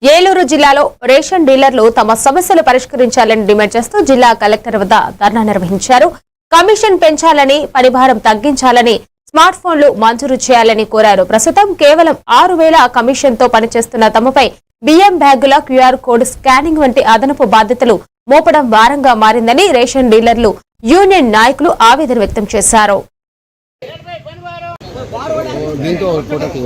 ఏలూరు జిల్లాలో రేషన్ డీలర్లు తమ సమస్యలు పరిష్కరించాలని డిమాండ్ చేస్తూ జిల్లా కలెక్టర్ వద్ద ధర్నా నిర్వహించారు. కమిషన్ పెంచాలని, పనిభారం తగ్గించాలని, స్మార్ట్ ఫోన్లు మంజూరు చేయాలని కోరారు. ప్రస్తుతం కేవలం 6,000 కమిషన్తో పనిచేస్తున్న తమపై బియ్యం బ్యాగుల క్యూఆర్ కోడ్ స్కానింగ్ వంటి అదనపు బాధ్యతలు మోపడం భారంగా మారిందని రేషన్ డీలర్లు యూనియన్ నాయకులు ఆవేదన వ్యక్తం చేశారు. దీంతో ఫోటోకి